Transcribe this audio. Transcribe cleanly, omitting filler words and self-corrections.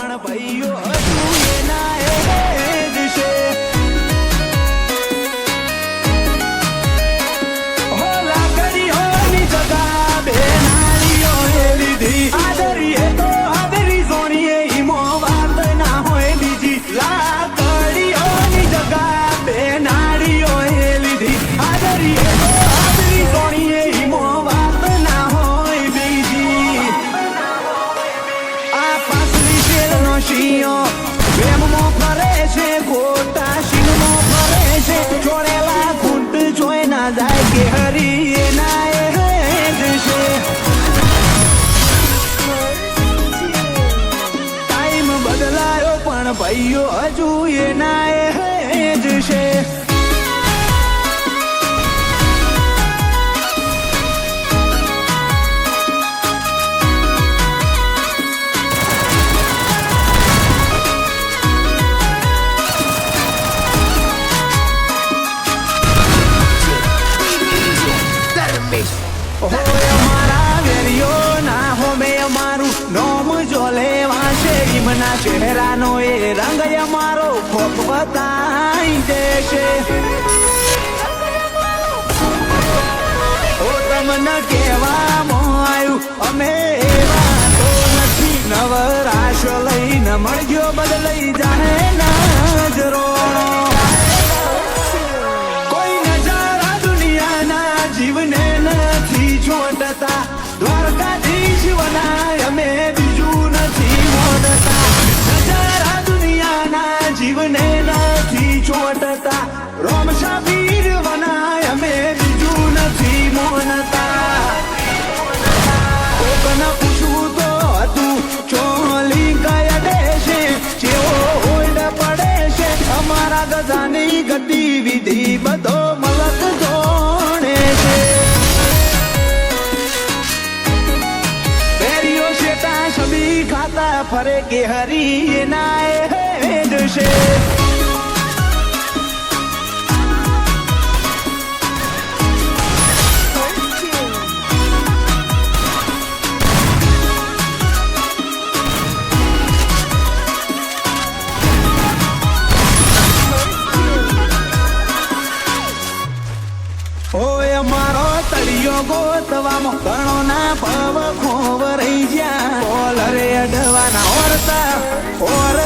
પણ ભાઈઓ હજુ એના એ જ છે. હો લાકડીઓની જગા બેનાળીઓ એ લીધી. આદરીએ તો આદરી સોનીએ ઈમો વાત ના હોય બીજી. લાકડીઓની જગા બેનાળીઓ એ લીધી. આદરીએ તો આદરી સોનીએ ઈમો વાત ના હોય બીજી. આ પાસલી શેરનો શિયો પ્રેમમાં ફરે છે, ખોટા શિવમાં ફરે છે. જોડેલા ખૂંટ જોઈ ના જાય કે હરી એના એ જ છે. ટાઈમ બદલાયો પણ ભાઈઓ હજુ એના એ જ છે. હોય અમારા વેરીઓ ના હોમે અમારું નોમ જો લેવા છે. ઈમના ચહેરાનો એ રંગ અમારો ખોપ બતાઈ દેશે. ઓ તમને કહેવામાં આવ્યું અમે એવા તો નથી. નવરાશ લઈને મળજો બદલાઈ જાય નજરો. કોઈ નજારા દુનિયાના જીવને નથી છોડતા. દ્વારકાધીશ વનાય અમે બીજું નથી મોડતા. નજારા દુનિયાના જીવને નથી છોડતા. રોમ શાબીર વનાય અમે બીજું નથી મોનતા. કોકને પૂછવું તો હતું ચોલી કયા દેશે જેવો ઓઈડ પડે છે. અમારા ગજાની ગતિવિધિ બધો મલક જોડે છે. બેરીઓ શેટા છબી ખાતા ફરે કે હરી એના એ જ છે. ઓય અમારો તળિયો ગોતવામાં ઘણો ના ભવ ખોવ રહી ગયા. ઓલરે અડવાના ઓરતા ઓર